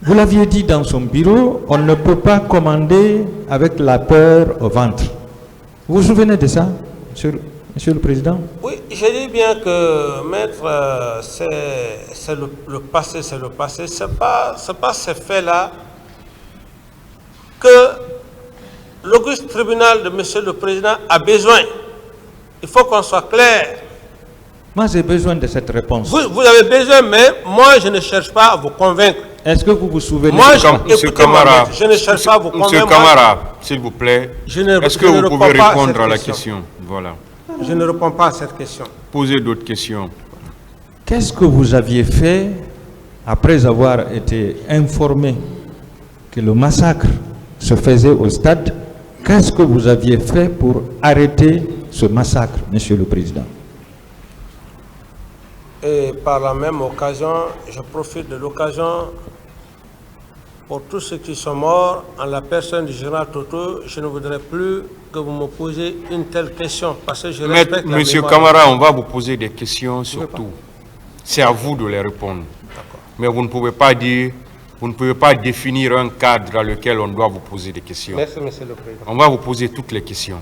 Vous l'aviez dit dans son bureau, on ne peut pas commander avec la peur au ventre. Vous vous souvenez de ça, Monsieur le Président? Oui, je dis bien que, maître, c'est le passé, c'est le passé. C'est pas ces faits-là que l'auguste tribunal de Monsieur le Président a besoin. Il faut qu'on soit clair. Moi, j'ai besoin de cette réponse. Vous avez besoin, mais moi, je ne cherche pas à vous convaincre. Est-ce que vous vous souvenez? Moi, Monsieur Camara, je ne cherche pas à vous convaincre. Monsieur Camara, s'il vous plaît, est-ce que vous pouvez répondre à la question? Voilà. Je ne réponds pas à cette question. Posez d'autres questions. Qu'est-ce que vous aviez fait après avoir été informé que le massacre se faisait au stade? Qu'est-ce que vous aviez fait pour arrêter ce massacre, Monsieur le Président? Et par la même occasion, je profite de l'occasion pour tous ceux qui sont morts, en la personne du général Toto, je ne voudrais plus que vous me posiez une telle question, parce que je respecte la Monsieur mémoire. Camara, on va vous poser des questions surtout. C'est à vous de les répondre. Mais vous ne pouvez pas dire, vous ne pouvez pas définir un cadre dans lequel on doit vous poser des questions. Merci, Monsieur le Président. On va vous poser toutes les questions.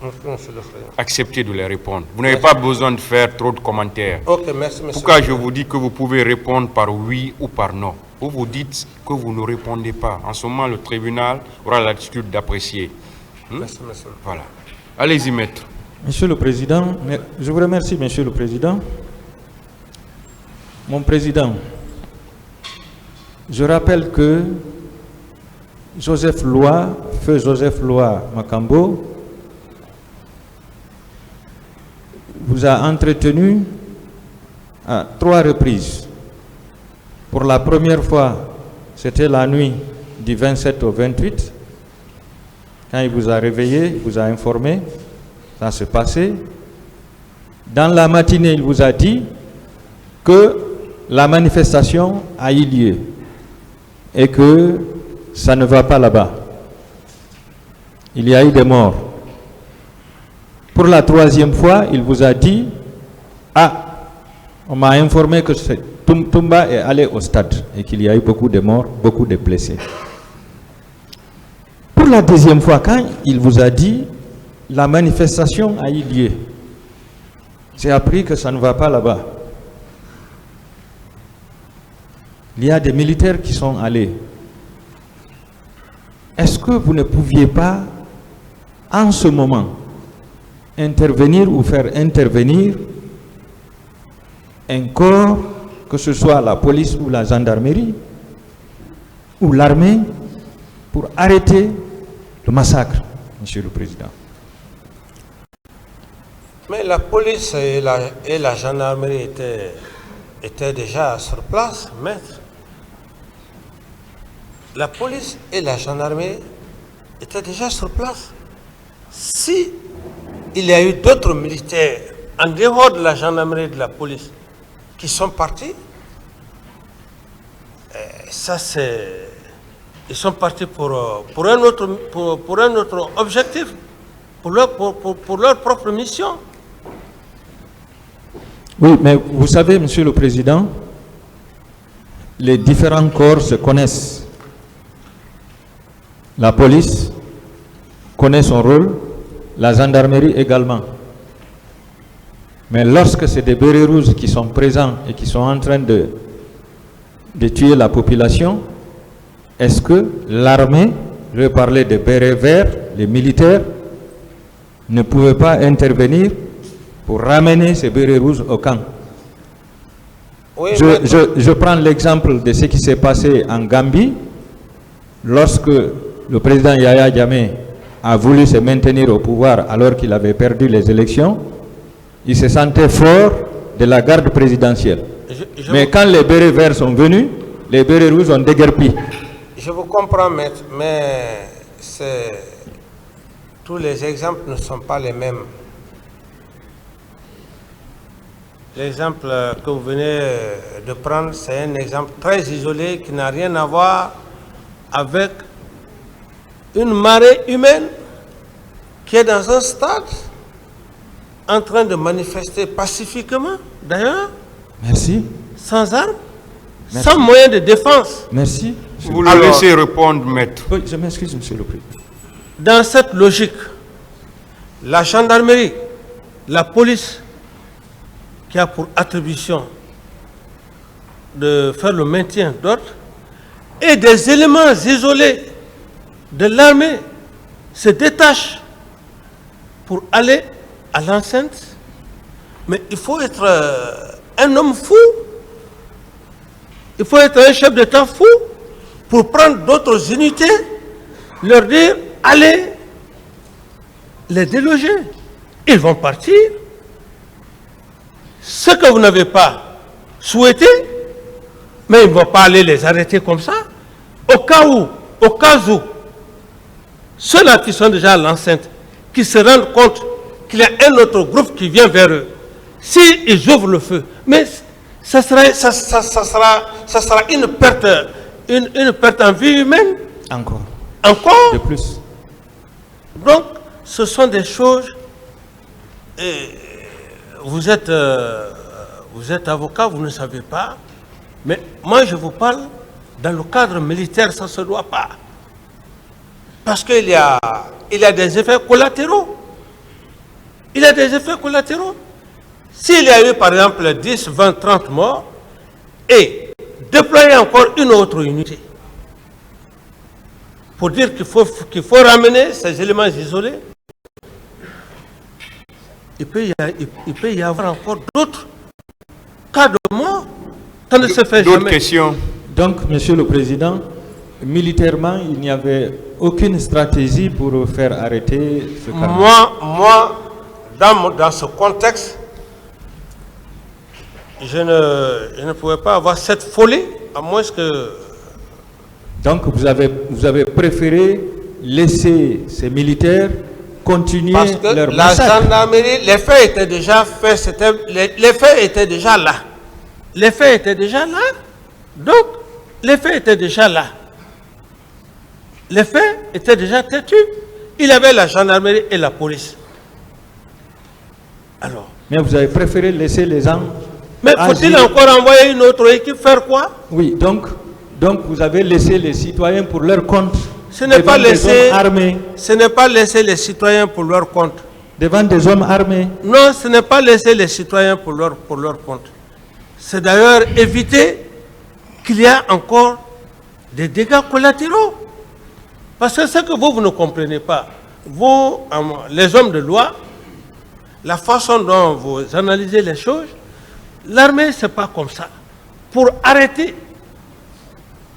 Merci, Monsieur le Président. Acceptez de les répondre. Vous n'avez pas besoin de faire trop de commentaires. Ok, merci, Monsieur. Pourquoi je vous dis que vous pouvez répondre par oui ou par non? Vous vous dites que vous ne répondez pas. En ce moment, le tribunal aura l'attitude d'apprécier. Merci, Monsieur. Voilà. Allez-y, maître. Monsieur le Président, je vous remercie, Monsieur le Président. Mon Président, je rappelle que feu Joseph Loi Makambo, vous a entretenu à 3 reprises. Pour la première fois, c'était la nuit du 27 au 28. Quand il vous a réveillé, il vous a informé, ça s'est passé. Dans la matinée, il vous a dit que la manifestation a eu lieu et que ça ne va pas là-bas. Il y a eu des morts. Pour la 3e fois, il vous a dit « Ah, on m'a informé que Toumba est allé au stade et qu'il y a eu beaucoup de morts, beaucoup de blessés. » Pour la 2e fois, quand il vous a dit « La manifestation a eu lieu », j'ai appris que ça ne va pas là-bas. Il y a des militaires qui sont allés. Est-ce que vous ne pouviez pas, en ce moment, intervenir ou faire intervenir un corps, que ce soit la police ou la gendarmerie ou l'armée, pour arrêter le massacre, Monsieur le Président? Mais la police et la gendarmerie étaient déjà sur place, maître. La police et la gendarmerie étaient déjà sur place. Si il y a eu d'autres militaires, en dehors de la gendarmerie et de la police, qui sont partis, ça c'est... Ils sont partis pour un autre objectif, pour leur propre mission. Oui, mais vous savez, Monsieur le Président, les différents corps se connaissent. La police connaît son rôle, la gendarmerie également. Mais lorsque c'est des bérets rouges qui sont présents et qui sont en train de tuer la population, est-ce que l'armée, je vais parler des bérets verts, les militaires, ne pouvaient pas intervenir pour ramener ces bérets rouges au camp? Oui, je prends l'exemple de ce qui s'est passé en Gambie, lorsque le président Yahya Jammeh a voulu se maintenir au pouvoir alors qu'il avait perdu les élections. Il se sentait fort de la garde présidentielle. Mais quand les bérets verts sont venus, les bérets rouges ont déguerpi. Je vous comprends, maître, mais tous les exemples ne sont pas les mêmes. L'exemple que vous venez de prendre, c'est un exemple très isolé qui n'a rien à voir avec une marée humaine qui est dans un stade en train de manifester pacifiquement, d'ailleurs. Merci. Sans armes, Merci. sans moyen de défense. Merci. Vous le Alors- laissez répondre, maître. Oui, je m'excuse, Monsieur le Président. Dans cette logique, la gendarmerie, la police, qui a pour attribution de faire le maintien d'ordre, et des éléments isolés de l'armée se détachent pour aller à l'enceinte. Mais il faut être un homme fou, il faut être un chef d'État fou pour prendre d'autres unités, leur dire allez les déloger. Ils vont partir. Ce que vous n'avez pas souhaité, mais ils ne vont pas aller les arrêter comme ça. Au cas où, ceux-là qui sont déjà à l'enceinte, qui se rendent compte qu'il y a un autre groupe qui vient vers eux, s'ils ouvrent le feu, mais ça sera une perte en vie humaine. Encore. Encore. De plus. Donc, ce sont des choses. Et vous êtes avocat, vous ne savez pas. Mais moi, je vous parle dans le cadre militaire, ça ne se doit pas. Parce qu'il y a des effets collatéraux. Il y a des effets collatéraux. S'il y a eu, par exemple, 10, 20, 30 morts, et déployer encore une autre unité, pour dire qu'il faut ramener ces éléments isolés, il peut y avoir encore d'autres cas de mort. Ça ne se fait D'autres jamais. questions? Donc, Monsieur le Président, militairement, il n'y avait aucune stratégie pour faire arrêter ce cas. Moi, dans ce contexte, je ne pouvais pas avoir cette folie, à moins que... Donc, vous avez préféré laisser ces militaires continuer Parce que leur la massacre. gendarmerie, les faits étaient déjà faits, les faits étaient déjà là. Les faits étaient déjà là. Donc, les faits étaient déjà là. Les faits étaient déjà têtus. Il y avait la gendarmerie et la police. Alors, Mais vous avez préféré laisser les gens mais faut-il agir. encore envoyer une autre équipe faire quoi? Oui, donc vous avez laissé les citoyens pour leur compte. Ce n'est pas devant des laisser, hommes armés. ce n'est pas laisser les citoyens pour leur compte. Devant des hommes armés. Non, ce n'est pas laisser les citoyens pour leur compte. C'est d'ailleurs éviter qu'il y a encore des dégâts collatéraux. Parce que ce que vous ne comprenez pas, vous, les hommes de loi, la façon dont vous analysez les choses, l'armée, ce n'est pas comme ça. Pour arrêter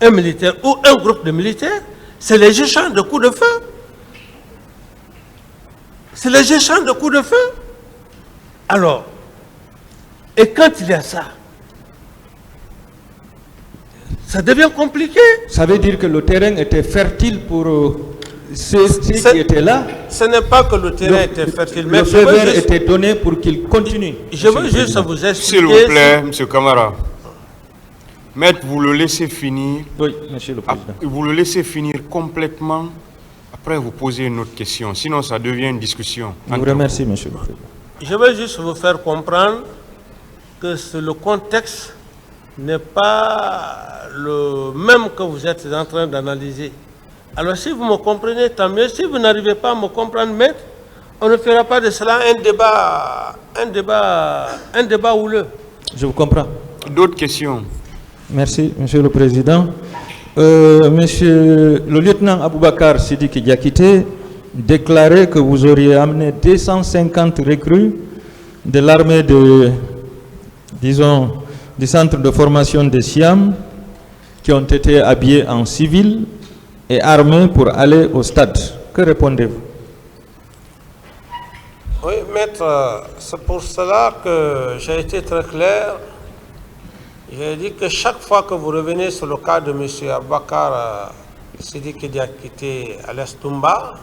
un militaire ou un groupe de militaires, c'est les échanges de coups de feu. C'est les échanges de coups de feu. Alors, et quand il y a ça, ça devient compliqué. Ça veut dire que le terrain était fertile pour ceux qui étaient là. Ce n'est pas que le terrain était fertile, mais Le feu vert était donné pour qu'ils continuent. je veux juste vous expliquer. S'il vous plaît, M. Camara. Maître, vous le laissez finir. Oui, Monsieur le Président. Vous le laissez finir complètement. Après, vous posez une autre question. Sinon, ça devient une discussion. Je vous remercie, Monsieur le Président. Je veux juste vous faire comprendre que le contexte n'est pas le même que vous êtes en train d'analyser. Alors si vous me comprenez, tant mieux. Si vous n'arrivez pas à me comprendre, maître, on ne fera pas de cela un débat houleux. Je vous comprends. D'autres questions? Merci, Monsieur le Président. Monsieur le lieutenant Aboubakar Sidiki Diakité déclarait que vous auriez amené 250 recrues de l'armée du centre de formation de Siam qui ont été habillés en civil et armés pour aller au stade. Que répondez-vous? Oui, maître, c'est pour cela que j'ai été très clair. J'ai dit que chaque fois que vous revenez sur le cas de M. Aboubakar Sidiki Diakité à l'Estumba,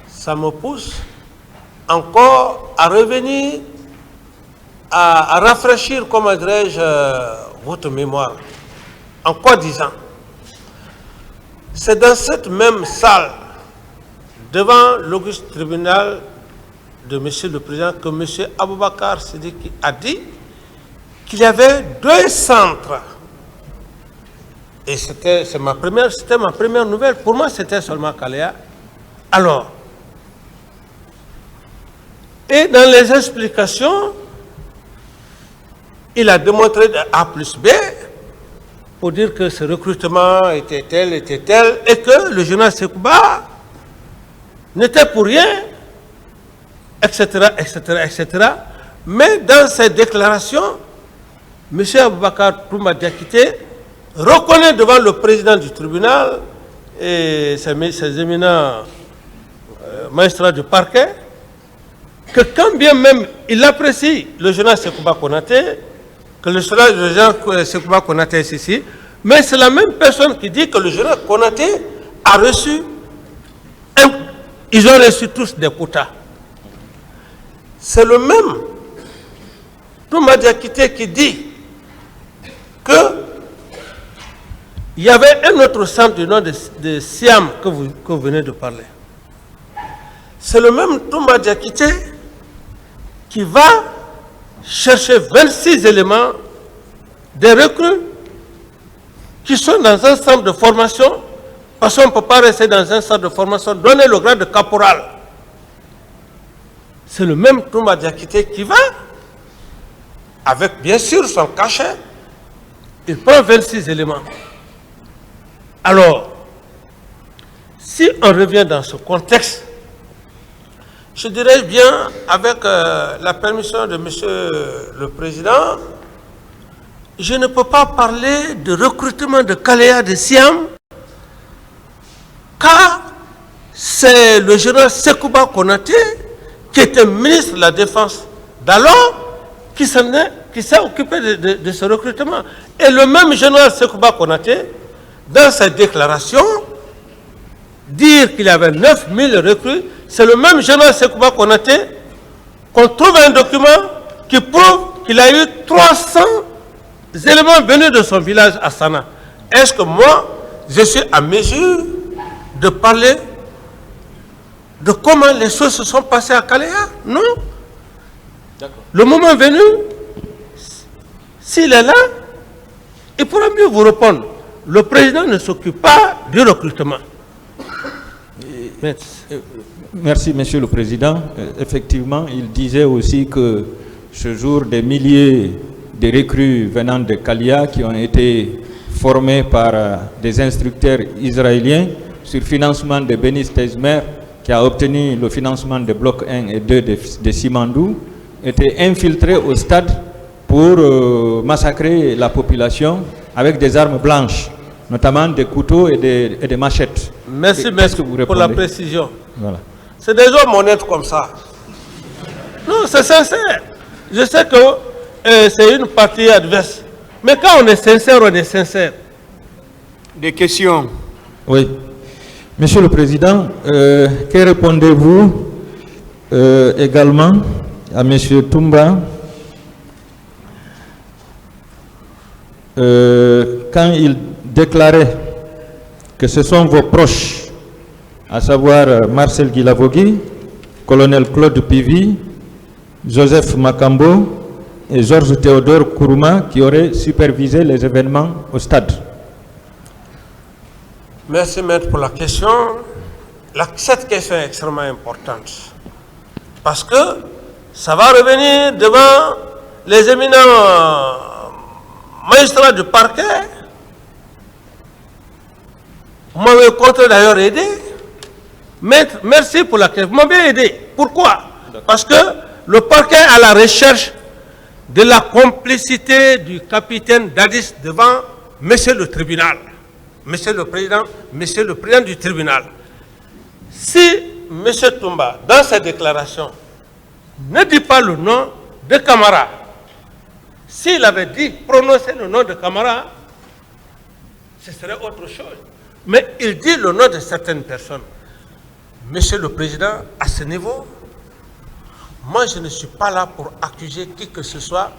ça me pousse encore à revenir, à rafraîchir, comment dirais-je, votre mémoire. En quoi disant? C'est dans cette même salle, devant l'auguste tribunal de M. le Président, que M. Aboubakar Sidiki a dit qu'il y avait 2 centres. Et c'était ma première nouvelle. Pour moi, c'était seulement Kalea. Alors, et dans les explications, il a démontré de A plus B pour dire que ce recrutement était tel, et que le général Sekouba n'était pour rien, etc., etc. Mais dans ses déclarations, M. Aboubakar Toumba Diakité reconnaît devant le président du tribunal et ses éminents magistrats du parquet que quand bien même il apprécie le général Sekouba Konaté, que le général Sekouba Konaté est ici, mais c'est la même personne qui dit que le général Konaté a reçu, ils ont reçu tous des quotas. C'est le même Toumba Diakité qui dit que il y avait un autre centre du nom de Siam que vous venez de parler. C'est le même Toumba Diakité qui va chercher 26 éléments, des recrues qui sont dans un centre de formation, parce qu'on ne peut pas rester dans un centre de formation, donner le grade de caporal. C'est le même Toumba Diakité qui va, avec bien sûr son cachet, il prend 26 éléments. Alors, si on revient dans ce contexte, je dirais bien, avec la permission de Monsieur le Président, je ne peux pas parler de recrutement de Kalea de Siam, car c'est le général Sekouba Konaté, qui était ministre de la Défense d'alors, qui s'est occupé de ce recrutement. Et le même général Sekouba Konaté, dans sa déclaration, dire qu'il y avait 9000 recrues, c'est le même général Sekouba Konaté qu'on trouve un document qui prouve qu'il a eu 300 éléments venus de son village à Sana. Est-ce que moi, je suis à mesure de parler de comment les choses se sont passées à Kalea? Non. Le moment venu, s'il est là, il pourra mieux vous répondre. Le président ne s'occupe pas du recrutement. Merci, Monsieur le Président. Effectivement, il disait aussi que ce jour, des milliers de recrues venant de Kalea qui ont été formés par des instructeurs israéliens sur financement de Benis Teismer, qui a obtenu le financement des blocs 1 et 2 de Simandou, étaient infiltrés au stade pour massacrer la population avec des armes blanches, notamment des couteaux et des machettes. Merci, merci pour la précision. Voilà. C'est des hommes honnêtes comme ça. Non, c'est sincère. Je sais que c'est une partie adverse. Mais quand on est sincère, on est sincère. Des questions? Oui. Monsieur le Président, que répondez-vous également à Monsieur Toumba quand il déclarait que ce sont vos proches, à savoir Marcel Guilavogui, colonel Claude Pivi, Joseph Makambo et Georges Théodore Kourouma qui auraient supervisé les événements au stade? Merci, maître, pour la question. Cette question est extrêmement importante parce que ça va revenir devant les éminents magistrats du parquet. Vous m'avez contre d'ailleurs aidé. Maître, merci pour la question. Vous m'avez aidé. Pourquoi? Parce que le parquet est à la recherche de la complicité du capitaine Dadis devant Monsieur le tribunal. Monsieur le Président du tribunal. Si Monsieur Toumba, dans sa déclaration, ne dit pas le nom de Camara, s'il avait dit, prononcé le nom de Camara, ce serait autre chose. Mais il dit le nom de certaines personnes. Monsieur le Président, à ce niveau, moi je ne suis pas là pour accuser qui que ce soit.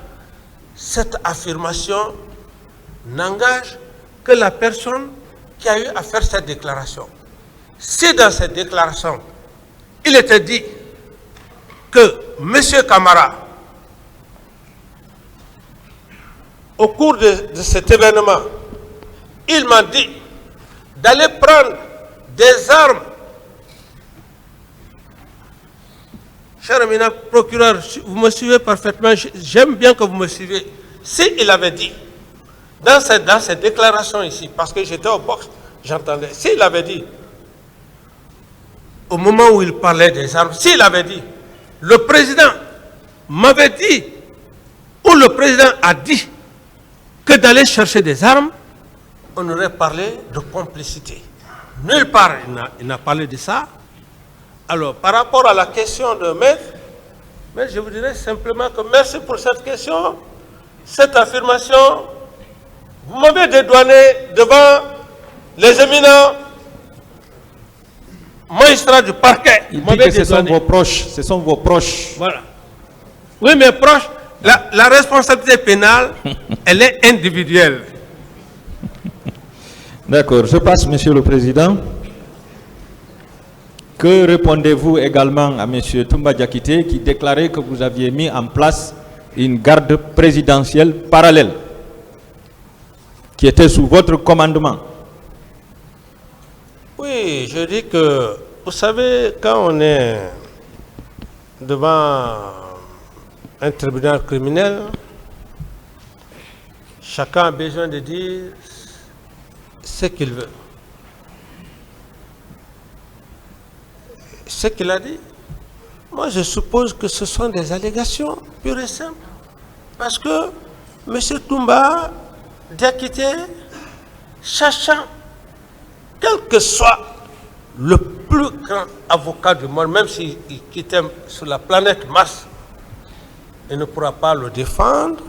Cette affirmation n'engage que la personne qui a eu à faire cette déclaration. Si dans cette déclaration, il était dit que M. Camara au cours de cet événement, il m'a dit d'aller prendre des armes. Cher éminent procureur, vous me suivez parfaitement, j'aime bien que vous me suivez. S'il avait dit, dans cette déclaration ici, parce que j'étais au box, j'entendais, s'il avait dit, au moment où il parlait des armes, s'il avait dit, le président m'avait dit, ou le président a dit, que d'aller chercher des armes, on aurait parlé de complicité. Nulle part il n'a parlé de ça. Alors, par rapport à la question de maître, mais je vous dirais simplement que merci pour cette question, cette affirmation. Vous m'avez dédouané devant les éminents magistrats du parquet. Il dit que ce sont vos proches, ce sont vos proches. Voilà. Oui, mes proches, la responsabilité pénale, elle est individuelle. D'accord, je passe, Monsieur le Président. Que répondez-vous également à M. Toumba Diakité qui déclarait que vous aviez mis en place une garde présidentielle parallèle qui était sous votre commandement? Oui, je dis que, vous savez, quand on est devant un tribunal criminel, chacun a besoin de dire ce qu'il veut. Ce qu'il a dit, moi je suppose que ce sont des allégations pures et simples. Parce que M. Toumba Diakité, sachant, quel que soit le plus grand avocat du monde, même s'il quittait sur la planète Mars, il ne pourra pas le défendre,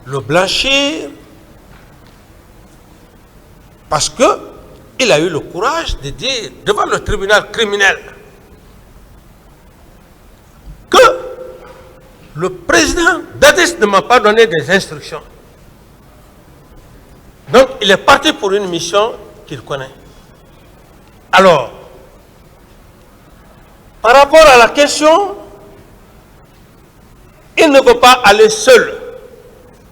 le blanchir, parce qu'il a eu le courage de dire devant le tribunal criminel que le président Dadis ne m'a pas donné des instructions. Donc, il est parti pour une mission qu'il connaît. Alors, par rapport à la question, il ne veut pas aller seul.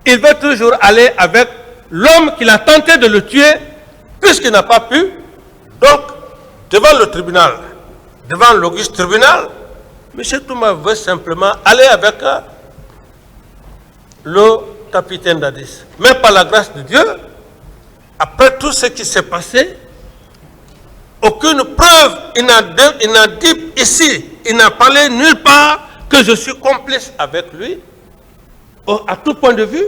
Il veut toujours aller avec l'homme qu'il a tenté de le tuer, puisqu'il n'a pas pu. Donc, devant le tribunal, devant l'auguste tribunal, M. Toumba veut simplement aller avec le capitaine Dadis. Mais par la grâce de Dieu, après tout ce qui s'est passé, aucune preuve, il n'a dit ici, il n'a parlé nulle part que je suis complice avec lui. À tout point de vue,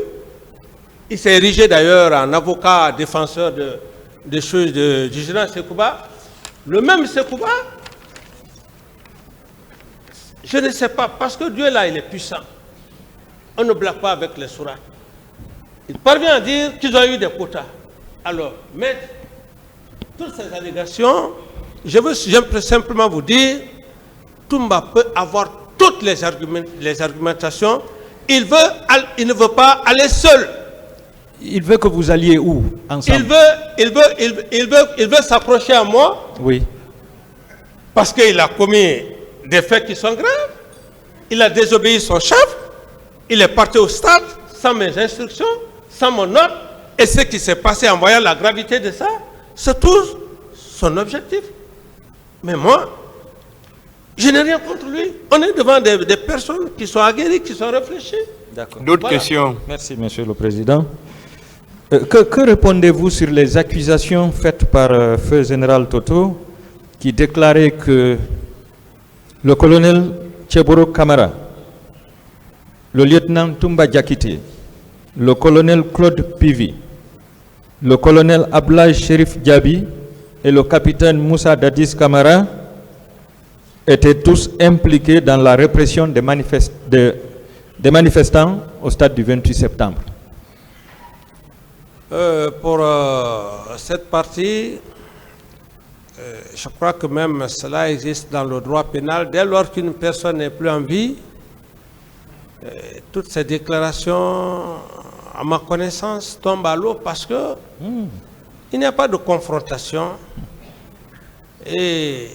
il s'est érigé d'ailleurs en avocat défenseur des choses du général Sekouba. Le même Sekouba, je ne sais pas, parce que Dieu là, il est puissant. On ne blague pas avec les sourates. Il parvient à dire qu'ils ont eu des quotas. Alors, mais toutes ces allégations, j'aimerais simplement vous dire, Toumba peut avoir toutes les argumentations. Il ne veut pas aller seul. Il veut que vous alliez où ensemble? Il veut s'approcher à moi. Oui. Parce qu'il a commis des faits qui sont graves. Il a désobéi son chef. Il est parti au stade sans mes instructions, sans mon ordre. Et ce qui s'est passé en voyant la gravité de ça, c'est tout son objectif. Mais moi, je n'ai rien contre lui. On est devant des personnes qui sont aguerries, qui sont réfléchies. D'accord. D'autres questions? Merci, Monsieur le Président. Que répondez-vous sur les accusations faites par Feu Général Toto qui déclarait que le colonel Tcheboro Kamara, le lieutenant Toumba Diakité, le colonel Claude Pivi, le colonel Ablaye Sherif Diaby et le capitaine Moussa Dadis Kamara étaient tous impliqués dans la répression des manifestants au stade du 28 septembre? Pour cette partie, je crois que même cela existe dans le droit pénal. Dès lors qu'une personne n'est plus en vie, toutes ces déclarations, à ma connaissance, tombent à l'eau parce que il n'y a pas de confrontation. Et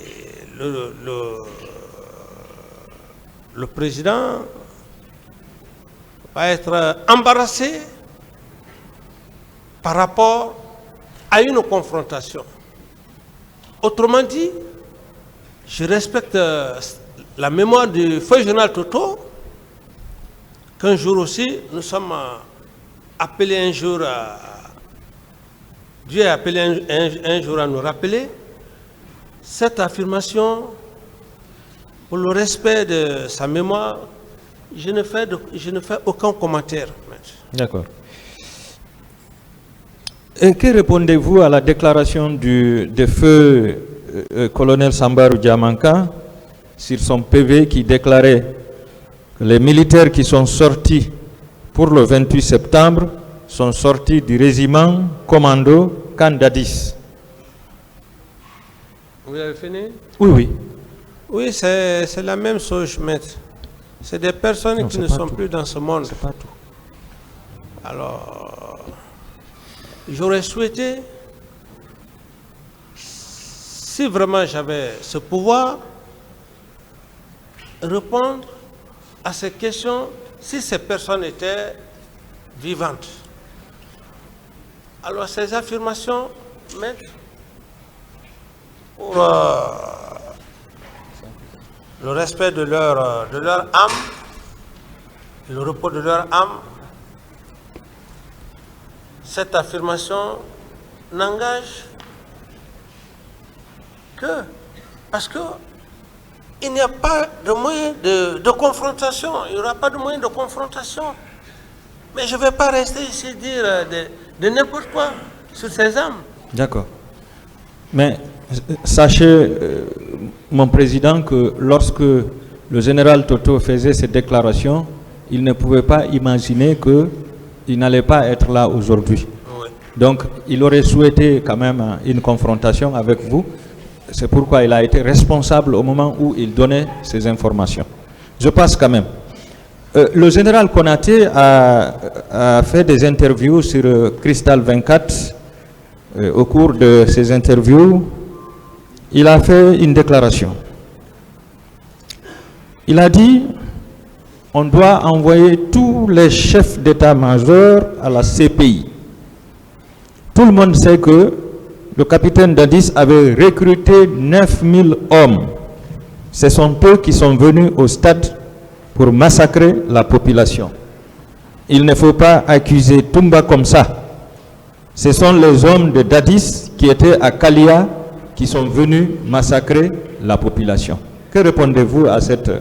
le président va être embarrassé par rapport à une confrontation. Autrement dit, je respecte la mémoire du feu général Toto, qu'un jour aussi, nous sommes appelés un jour à... Dieu a appelé un jour à nous rappeler cette affirmation. Pour le respect de sa mémoire, je ne fais aucun commentaire. D'accord. Et que répondez-vous à la déclaration de feu colonel Sambarou Diamanka sur son PV qui déclarait que les militaires qui sont sortis pour le 28 septembre sont sortis du régiment commando Kandadis? Vous avez fini? Oui, oui. Oui, c'est la même chose, maître. C'est des personnes Non, qui ne pas sont tout. plus dans ce monde. C'est pas tout. Alors, j'aurais souhaité, si vraiment j'avais ce pouvoir, répondre à ces questions si ces personnes étaient vivantes. Alors, ces affirmations, maître, pour le respect de leur âme, le repos de leur âme, cette affirmation n'engage que parce que il n'y a pas de moyen de confrontation, il n'y aura pas de moyen de confrontation. Mais je ne vais pas rester ici dire de n'importe quoi sur ces âmes. D'accord. Mais sachez, mon président, que lorsque le général Toto faisait cette déclaration, il ne pouvait pas imaginer qu'il n'allait pas être là aujourd'hui. Oui. Donc, il aurait souhaité quand même une confrontation avec vous. C'est pourquoi il a été responsable au moment où il donnait ces informations. Je passe quand même. Le général Konaté a fait des interviews sur Cristal 24. Au cours de ces interviews, il a fait une déclaration. Il a dit: on doit envoyer tous les chefs d'état-major à la CPI. Tout le monde sait que le capitaine Dadis avait recruté 9000 hommes. Ce sont eux qui sont venus au stade pour massacrer la population. Il ne faut pas accuser Toumba comme ça. Ce sont les hommes de Dadis qui étaient à Kalia qui sont venus massacrer la population. Que répondez-vous à cette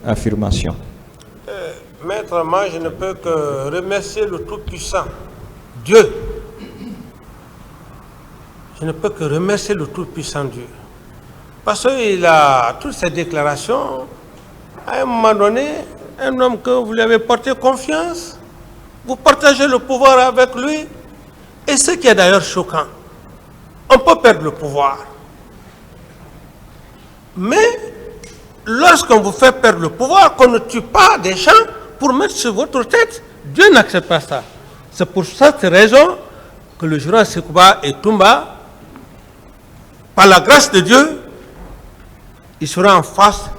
affirmation? Maître, moi je ne peux que remercier le Tout-Puissant, Dieu. Je ne peux que remercier le Tout-Puissant Dieu. Parce qu'il a toutes ces déclarations, à un moment donné, un homme que vous lui avez porté confiance, vous partagez le pouvoir avec lui. Et ce qui est d'ailleurs choquant, on peut perdre le pouvoir. Mais lorsqu'on vous fait perdre le pouvoir, qu'on ne tue pas des gens pour mettre sur votre tête, Dieu n'accepte pas ça. C'est pour cette raison que le général Sekouba et Toumba, par la grâce de Dieu, il sera en face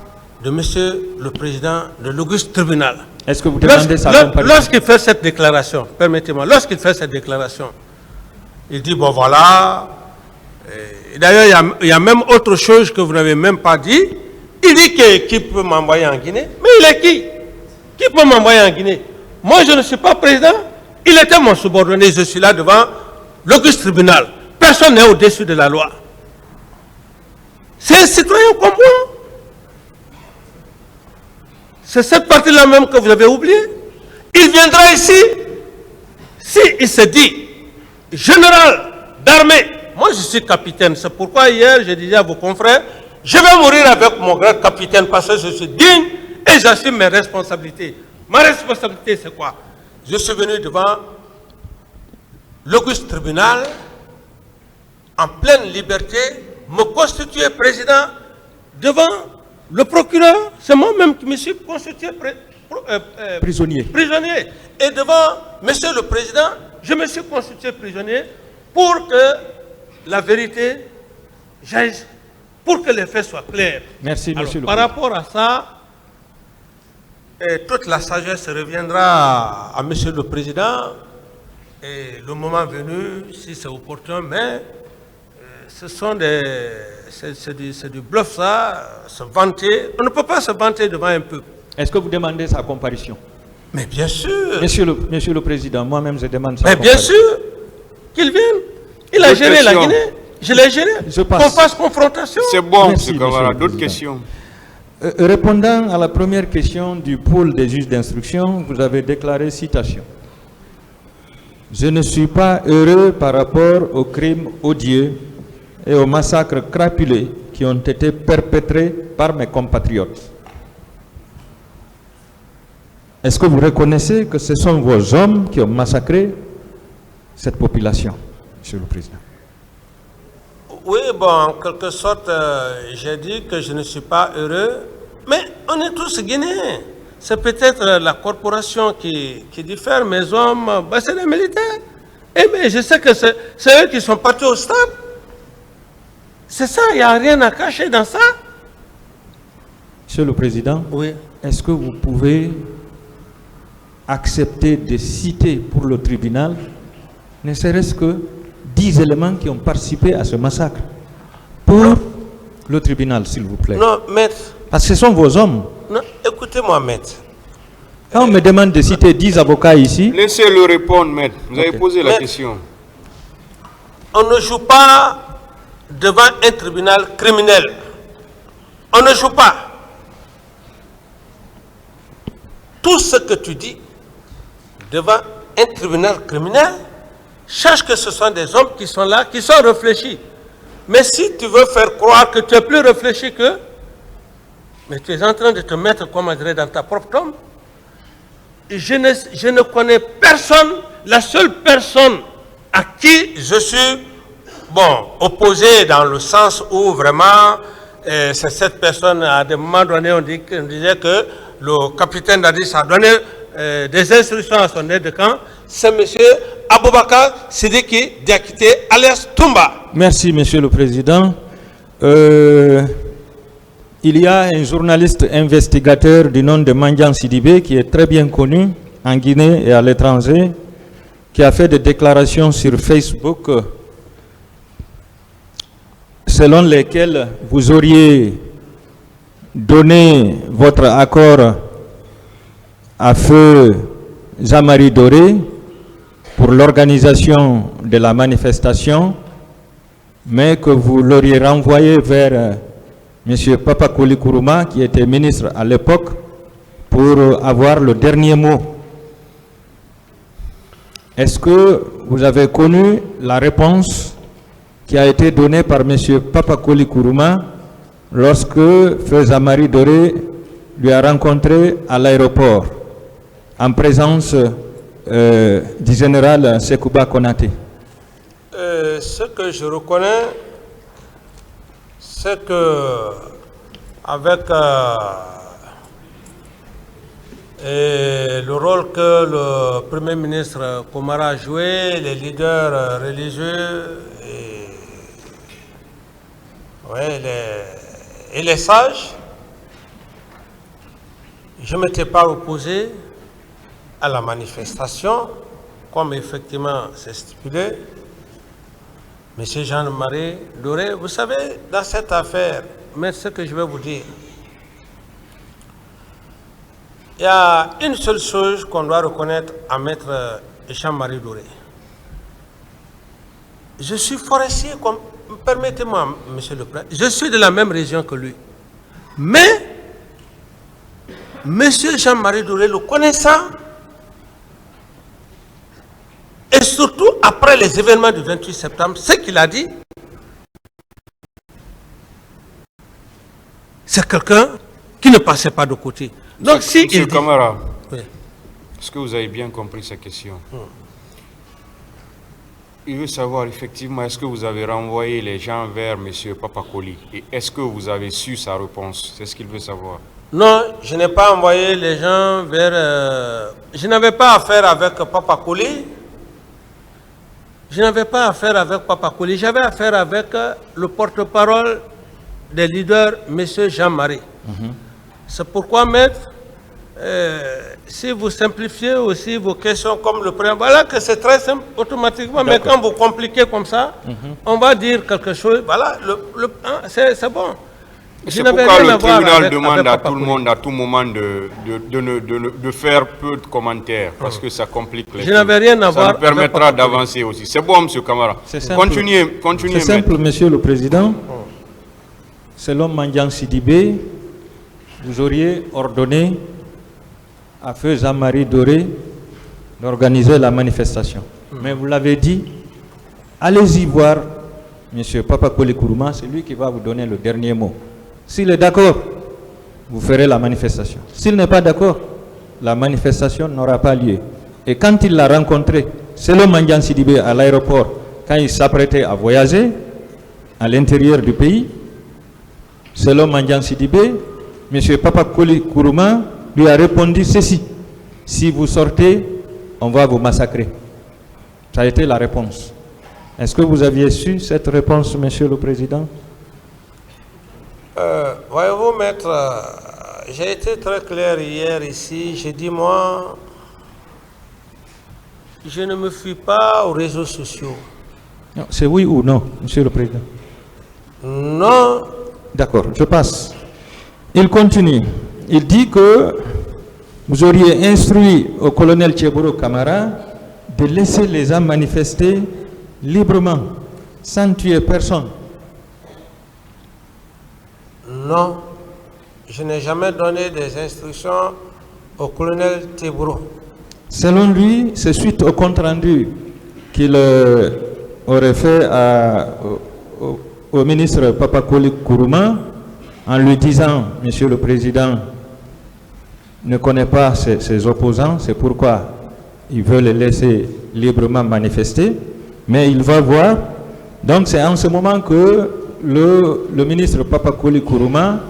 de monsieur le président de l'Auguste Tribunal. Est-ce que vous demandez sa comparaison? Lorsqu'il fait cette déclaration, permettez-moi, lorsqu'il fait cette déclaration, il dit, bon voilà, d'ailleurs il y a même autre chose que vous n'avez même pas dit, il dit qui peut m'envoyer en Guinée, mais il est qui? Qui peut m'envoyer en Guinée? Moi je ne suis pas président, il était mon subordonné, je suis là devant l'Auguste Tribunal, personne n'est au-dessus de la loi. C'est un citoyen comme moi. C'est cette partie-là même que vous avez oubliée. Il viendra ici, s'il se dit général d'armée. Moi, je suis capitaine. C'est pourquoi hier, je disais à vos confrères, je vais mourir avec mon grand capitaine parce que je suis digne et j'assume mes responsabilités. Ma responsabilité, c'est quoi? Je suis venu devant l'Auguste Tribunal en pleine liberté, me constituer président devant le procureur, c'est moi-même qui me suis constitué prisonnier. Et devant monsieur le président, je me suis constitué prisonnier pour que la vérité jaillisse, pour que les faits soient clairs. Merci, Alors, monsieur le par président. rapport à ça, toute la sagesse reviendra à monsieur le président et le moment venu, si c'est opportun, mais ce sont c'est du bluff ça, se vanter. On ne peut pas se vanter devant un peuple. Est-ce que vous demandez sa comparution? Mais bien sûr. Monsieur le Président, moi-même je demande sa Mais bien comparution. sûr qu'il vienne. Il a géré la Guinée. Je l'ai géré. Je passe. Qu'on fasse confrontation. C'est bon, Merci, M. Camara. Monsieur le D'autres Président. questions? Répondant à la première question du pôle des juges d'instruction, vous avez déclaré, citation, « Je ne suis pas heureux par rapport aux crimes odieux et aux massacres crapuleux qui ont été perpétrés par mes compatriotes. » Est-ce que vous reconnaissez que ce sont vos hommes qui ont massacré cette population, Monsieur le Président? Oui, bon, en quelque sorte, j'ai dit que je ne suis pas heureux, mais on est tous Guinéens. C'est peut-être la corporation qui diffère, mes hommes, ben, c'est les militaires. Eh bien, je sais que c'est eux qui sont partis au stade. C'est ça, il n'y a rien à cacher dans ça. Monsieur le Président, Oui. est-ce que vous pouvez accepter de citer pour le tribunal, ne serait-ce que 10 éléments qui ont participé à ce massacre? Pour le tribunal, s'il vous plaît. Non, maître. Parce que ce sont vos hommes. Non, écoutez-moi, maître. Quand on me demande de citer 10 avocats ici, Laissez-le répondre, maître. Vous avez posé la Mais- question. On ne joue pas devant un tribunal criminel. On ne joue pas. Tout ce que tu dis devant un tribunal criminel, cherche que ce sont des hommes qui sont là, qui sont réfléchis. Mais si tu veux faire croire que tu es plus réfléchi qu'eux, mais tu es en train de te mettre, comment dire, dans ta propre tombe. Je ne connais personne, la seule personne à qui je suis, bon, opposé dans le sens où vraiment, c'est cette personne, à des moments donnés, on disait que le capitaine Dadis a donné des instructions à son aide de camp, c'est M. Aboubakar Sidiki Diakité, alias Toumba. merci Monsieur le Président. Il y a un journaliste investigateur du nom de Mandian Sidibé qui est très bien connu en Guinée et à l'étranger, qui a fait des déclarations sur Facebook selon lesquelles vous auriez donné votre accord à feu Jean-Marie Doré pour l'organisation de la manifestation, mais que vous l'auriez renvoyé vers M. Papakoli Kourouma, qui était ministre à l'époque, pour avoir le dernier mot. Est-ce que vous avez connu la réponse qui a été donnée par M. Papakoli Kourouma lorsque Feu Jean-Marie Doré lui a rencontré à l'aéroport en présence du général Sekouba Konaté? Ce que je reconnais, c'est que avec le rôle que le Premier ministre Komara a joué, les leaders religieux et les sages, je ne m'étais pas opposé à la manifestation, comme effectivement c'est stipulé. Monsieur Jean-Marie Doré, vous savez, dans cette affaire, mais ce que je vais vous dire, il y a une seule chose qu'on doit reconnaître à maître Jean-Marie Doré. Je suis forestier, comme, permettez-moi, monsieur le président, je suis de la même région que lui. Mais, monsieur Jean-Marie Doré, le connaissant, et surtout après les événements du 28 septembre, ce qu'il a dit, c'est quelqu'un qui ne passait pas de côté. Donc si Monsieur il dit... Camara, Oui. est-ce que vous avez bien compris sa question? Il veut savoir effectivement, est-ce que vous avez renvoyé les gens vers M. Papakoli et est-ce que vous avez su sa réponse? C'est ce qu'il veut savoir. Non, je n'ai pas envoyé les gens vers... je n'avais pas affaire avec Papakoli. Je n'avais pas affaire avec Papakoli. J'avais affaire avec le porte-parole des leaders, M. Jean-Marie. C'est pourquoi, maître, si vous simplifiez aussi vos questions comme le président, voilà que c'est très simple automatiquement, mais quand vous compliquez comme ça, on va dire quelque chose, voilà, c'est bon. C'est pourquoi le tribunal demande à tout le monde, à tout moment, de faire peu de commentaires, parce que ça complique les choses. Je n'avais rien à voir. Ça nous permettra d'avancer aussi. C'est bon, M. Camara. Continuez. C'est simple, Monsieur le Président. Selon Mandiang Sidibé, vous auriez ordonné à feu Jean-Marie Doré d'organiser la manifestation. Mais vous l'avez dit, allez-y voir M. Papakoli Kourouma, c'est lui qui va vous donner le dernier mot. S'il est d'accord, vous ferez la manifestation. S'il n'est pas d'accord, la manifestation n'aura pas lieu. Et quand il l'a rencontré, selon Mandiang Sidibé à l'aéroport, quand il s'apprêtait à voyager à l'intérieur du pays, selon Mandiang Sidibé, M. Papakoli Kourouma lui a répondu ceci: si vous sortez, on va vous massacrer. Ça a été la réponse. Est-ce que vous aviez su cette réponse, Monsieur le Président? Voyez-vous, maître, j'ai été très clair hier ici. J'ai dit, moi, je ne me fie pas aux réseaux sociaux. C'est oui ou non, Monsieur le Président? Non. D'accord, je passe. Il continue. Il dit que vous auriez instruit au colonel Tchéboro Camara de laisser les gens manifester librement, sans tuer personne. Non, je n'ai jamais donné des instructions au colonel Tchéboro. Selon lui, c'est suite au compte-rendu qu'il aurait fait au ministre Papakoli Kourouma en lui disant: Monsieur le Président ne connaît pas ses opposants, c'est pourquoi il veut les laisser librement manifester, mais il va voir. Donc c'est en ce moment que le ministre Papakoli Kourouma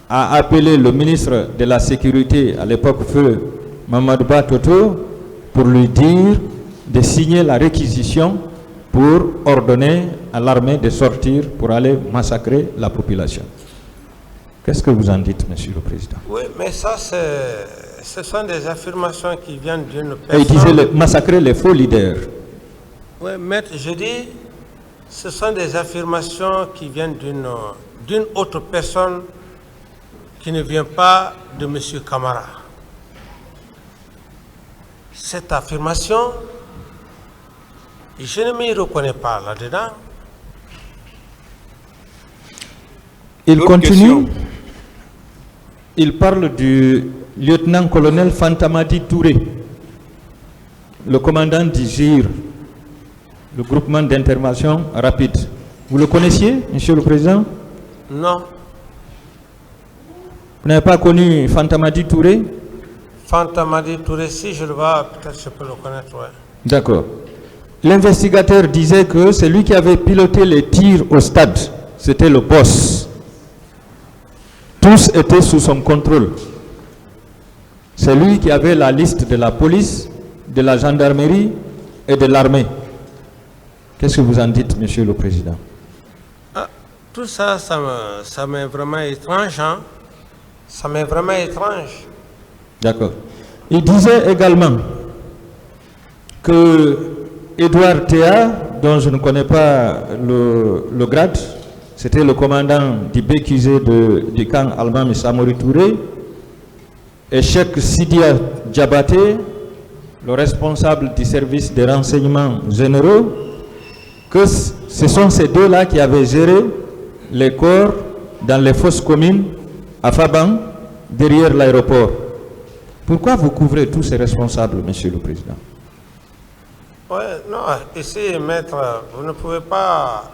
a appelé le ministre de la Sécurité, à l'époque feu Mamadou Ba Toto, pour lui dire de signer la réquisition pour ordonner à l'armée de sortir pour aller massacrer la population. Qu'est-ce que vous en dites, Monsieur le Président? Oui, mais ça, ce sont des affirmations qui viennent d'une personne. Et il disait massacrer les faux leaders. Oui, maître, je dis, ce sont des affirmations qui viennent d'une autre personne qui ne vient pas de M. Camara. Cette affirmation, je ne m'y reconnais pas là-dedans. Il continue. Il parle du lieutenant-colonel Fantamadi Touré, le commandant du GIR, le groupement d'intervention rapide. Vous le connaissiez, Monsieur le Président? Non. Vous n'avez pas connu Fantamadi Touré? Fantamadi Touré, si je le vois, peut-être je peux le connaître, oui. D'accord. L'investigateur disait que c'est lui qui avait piloté les tirs au stade. C'était le boss. Tous étaient sous son contrôle. C'est lui qui avait la liste de la police, de la gendarmerie et de l'armée. Qu'est-ce que vous en dites, Monsieur le Président? Tout ça, ça m'est vraiment étrange. Hein? Ça m'est vraiment étrange. D'accord. Il disait également que Edouard Théa, dont je ne connais pas le grade, c'était le commandant du BQZ du camp allemand Samori Touré, et Cheikh Sidia Diabaté, le responsable du service des renseignements généraux, que ce sont ces deux-là qui avaient géré les corps dans les fosses communes à Faban, derrière l'aéroport. Pourquoi vous couvrez tous ces responsables, Monsieur le Président? Oui, non, ici, maître, vous ne pouvez pas...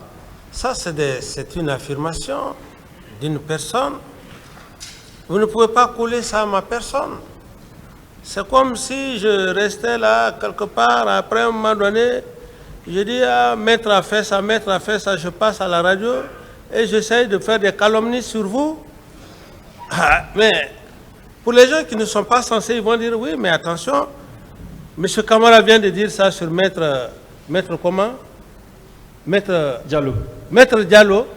Ça, c'est une affirmation d'une personne. Vous ne pouvez pas coller ça à ma personne. C'est comme si je restais là, quelque part, après un moment donné, je dis, ah, maître a fait ça, je passe à la radio et j'essaye de faire des calomnies sur vous. Ah, mais pour les gens qui ne sont pas censés, ils vont dire, oui, mais attention, M. Camara vient de dire ça sur maître comment? Maître Diallo. Maître Diallo,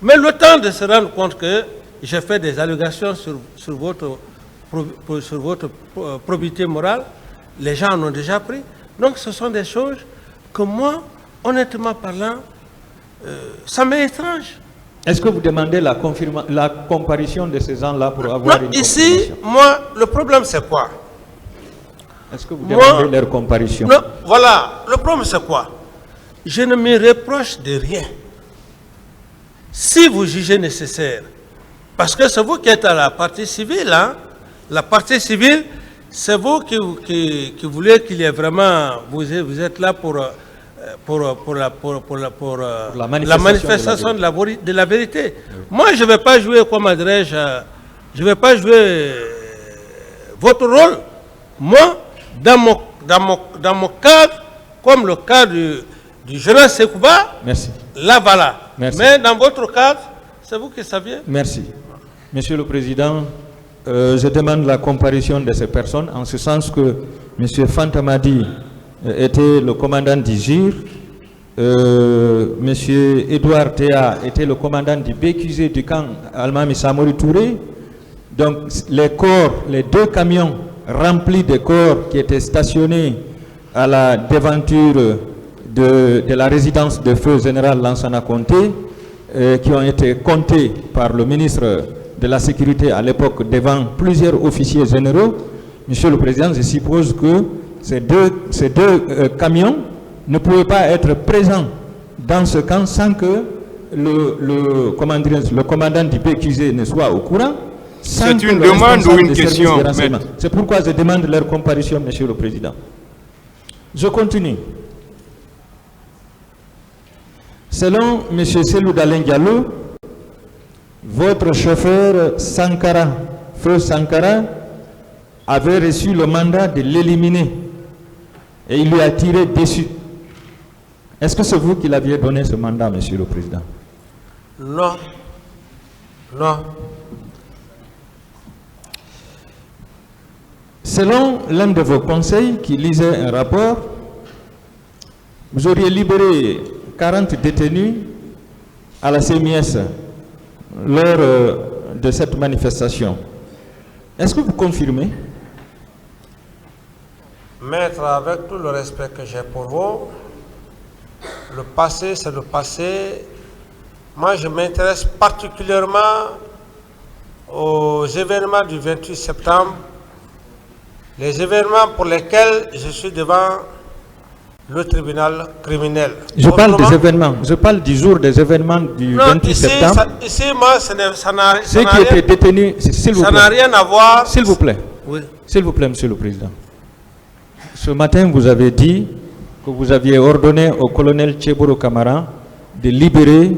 mais le temps de se rendre compte que j'ai fait des allégations sur votre sur votre probité morale, les gens en ont déjà pris. Donc ce sont des choses que moi, honnêtement parlant, ça m'est étrange. Est-ce que vous demandez la comparution de ces gens-là pour avoir une ici, moi, le problème c'est quoi? Est-ce que vous demandez leur comparution? Non, voilà, le problème c'est quoi? Je ne me reproche de rien. Si vous jugez nécessaire, parce que c'est vous qui êtes à la partie civile, hein? La partie civile, c'est vous qui voulez qu'il y ait vraiment, vous êtes là pour la manifestation de la vérité. Oui. Moi, je ne vais pas jouer, comment dirais-je, je ne vais pas jouer votre rôle. Moi, dans mon cadre, comme le cas du jeune Sekouba, merci. Là, voilà. Merci. Mais dans votre cadre, c'est vous qui saviez. Merci. Monsieur le Président, je demande la comparution de ces personnes, en ce sens que M. Fantamadi était le commandant du GIR, M. Edouard Théa était le commandant du BQZ du camp Almami Samori Touré. Donc les deux camions remplis de corps qui étaient stationnés à la devanture de la résidence de feu général Lansana Conté, qui ont été comptés par le ministre de la Sécurité à l'époque devant plusieurs officiers généraux. Monsieur le Président, je suppose que ces deux camions ne pouvaient pas être présents dans ce camp sans que le commandant du PQZ ne soit au courant. C'est une demande ou une question? C'est pourquoi je demande leur comparution, Monsieur le Président. Je continue. Selon M. Selou Dalen Diallo, votre chauffeur Sankara, Feu Sankara, avait reçu le mandat de l'éliminer et il lui a tiré dessus. Est-ce que c'est vous qui l'aviez donné ce mandat, Monsieur le Président? Non. Non. Selon l'un de vos conseils qui lisait un rapport, vous auriez libéré 40 détenus à la CMS lors de cette manifestation. Est-ce que vous confirmez? Maître, avec tout le respect que j'ai pour vous, le passé, c'est le passé. Moi, je m'intéresse particulièrement aux événements du 28 septembre, les événements pour lesquels je suis devant le tribunal criminel. Je parle des événements, je parle du jour des événements du 28 septembre. Ici, moi, ça n'a rien. Ceux qui étaient détenus, s'il vous plaît. Ça n'a rien à voir. S'il vous plaît. Oui. S'il vous plaît, Monsieur le Président. Ce matin, vous avez dit que vous aviez ordonné au colonel Tchéboro Kamara de libérer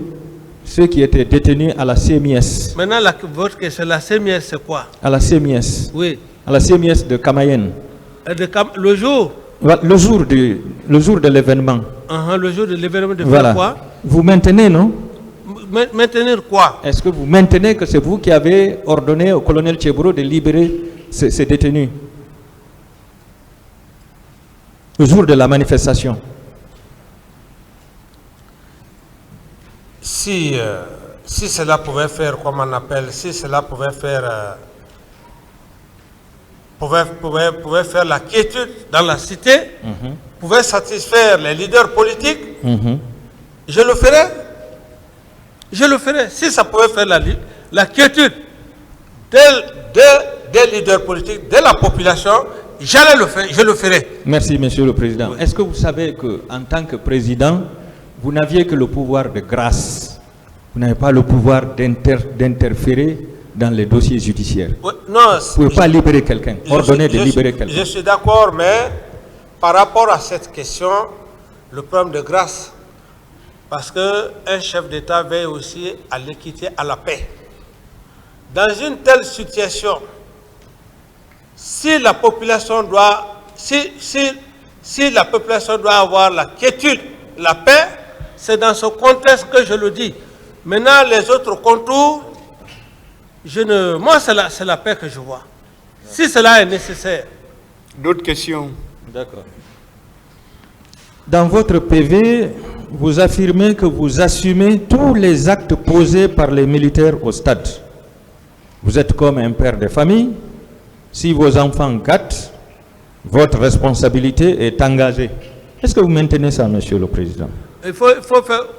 ceux qui étaient détenus à la CMS. Maintenant, votre question, la CMS, c'est quoi? À la CMS. Oui. À la CMS de Kamayen. Le jour? Le jour de l'événement. Le jour de l'événement de voilà. Quoi? Vous maintenez, non? Maintenir quoi? Est-ce que vous maintenez que c'est vous qui avez ordonné au colonel Tchéboro de libérer ces détenus le jour de la manifestation? Si cela pouvait faire, comme on appelle, si cela pouvait faire, pouvait faire la quiétude dans la cité, pouvait satisfaire les leaders politiques, je le ferais. Je le ferais. Si ça pouvait faire la quiétude des leaders politiques, de la population, j'allais le faire, je le ferai. Merci, Monsieur le Président. Oui. Est-ce que vous savez qu'en tant que président, vous n'aviez que le pouvoir de grâce? Vous n'avez pas le pouvoir d'interférer dans les dossiers judiciaires? Oui, non, vous ne pouvez pas libérer quelqu'un, ordonner de libérer quelqu'un. Je suis d'accord, mais par rapport à cette question, le problème de grâce, parce qu'un chef d'État veille aussi à l'équité, à la paix. Dans une telle situation, si la population doit, si la population doit avoir la quiétude, la paix, c'est dans ce contexte que je le dis. Maintenant, les autres contours, moi, c'est la paix que je vois. Si cela est nécessaire. D'autres questions? D'accord. Dans votre PV, vous affirmez que vous assumez tous les actes posés par les militaires au stade. Vous êtes comme un père de famille. si vos enfants gâtent, votre responsabilité est engagée. Est-ce que vous maintenez ça, Monsieur le Président? Il faut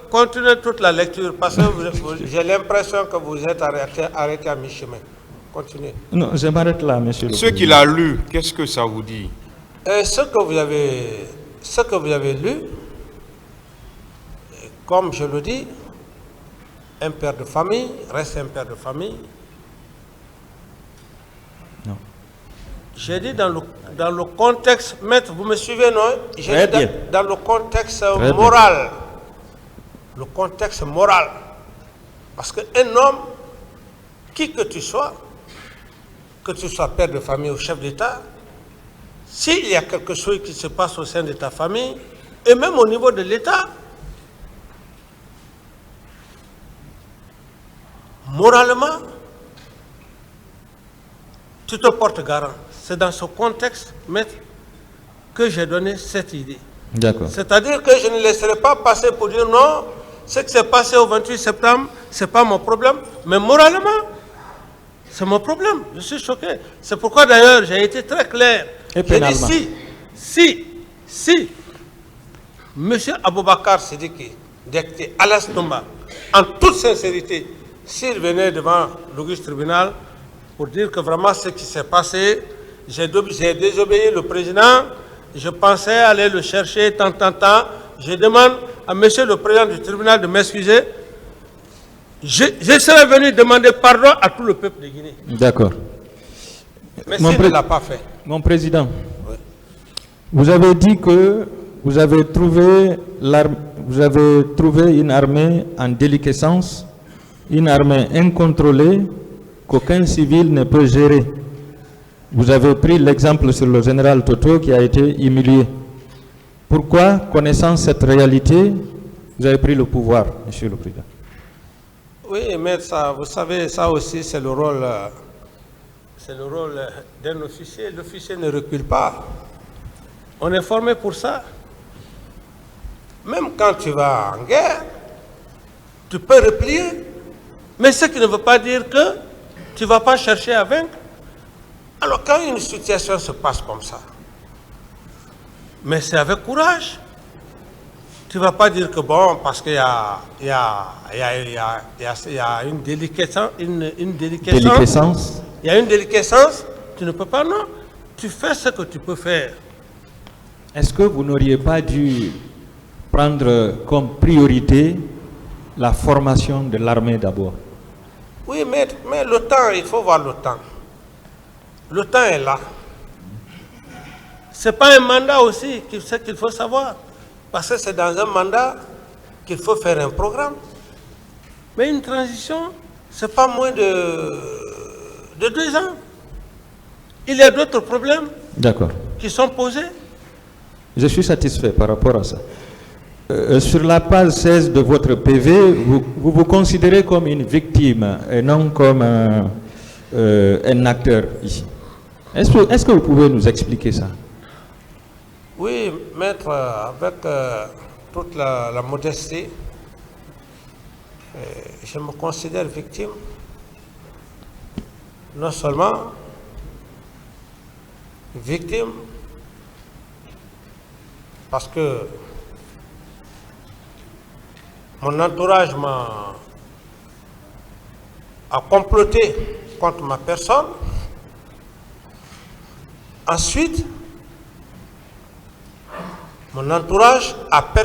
continuer toute la lecture parce que j'ai l'impression que vous êtes arrêté à mi-chemin. Continuez. Non, je m'arrête là, Monsieur le Ce Président. qu'il a lu, qu'est-ce que ça vous dit? Ce que vous avez lu, comme je le dis, un père de famille reste un père de famille. Non. J'ai dit dans le contexte, maître, vous me suivez, non? J'ai dit dans le contexte moral. Le contexte moral. Parce qu'un homme, qui que tu sois père de famille ou chef d'État, s'il y a quelque chose qui se passe au sein de ta famille, et même au niveau de l'État, moralement, tu te portes garant. C'est dans ce contexte, maître, que j'ai donné cette idée. D'accord. C'est-à-dire que je ne laisserai pas passer pour dire non, ce qui s'est passé au 28 septembre, ce n'est pas mon problème. Mais moralement, c'est mon problème. Je suis choqué. C'est pourquoi d'ailleurs j'ai été très clair. Et pénalement. J'ai dit si M. Aboubakar Sidiki, député Alas Toumba, en toute sincérité, s'il venait devant l'auguste tribunal pour dire que vraiment ce qui s'est passé, j'ai désobéi le président, je pensais aller le chercher tant. Je demande à monsieur le président du tribunal de m'excuser. Je serais venu demander pardon à tout le peuple de Guinée. D'accord. Mais s'il ne l'a pas fait. Mon président, Oui. vous avez dit que vous avez trouvé une armée en déliquescence, une armée incontrôlée qu'aucun civil ne peut gérer. Vous avez pris l'exemple sur le général Toto qui a été humilié. Pourquoi, connaissant cette réalité, vous avez pris le pouvoir, Monsieur le Président? Oui, mais ça, vous savez, ça aussi, c'est le rôle d'un officier. L'officier ne recule pas. On est formé pour ça. Même quand tu vas en guerre, tu peux replier. Mais ce qui ne veut pas dire que tu ne vas pas chercher à vaincre. Alors, quand une situation se passe comme ça, mais c'est avec courage. Tu ne vas pas dire que bon, parce qu'il y a une déliquescence, il y a une déliquescence, tu ne peux pas, non. Tu fais ce que tu peux faire. Est-ce que vous n'auriez pas dû prendre comme priorité la formation de l'armée d'abord? Oui, mais le temps, il faut voir le temps. Le temps est là. Ce n'est pas un mandat aussi qu'il faut savoir. Parce que c'est dans un mandat qu'il faut faire un programme. Mais une transition, ce n'est pas moins de 2 ans. Il y a d'autres problèmes qui sont posés. Je suis satisfait par rapport à ça. Sur la page 16 de votre PV, vous vous considérez comme une victime et non comme un acteur ici. Est-ce que vous pouvez nous expliquer ça? Oui, maître, avec toute la modestie, je me considère victime. Non seulement victime, parce que mon entourage a comploté contre ma personne. Ensuite, mon entourage a permis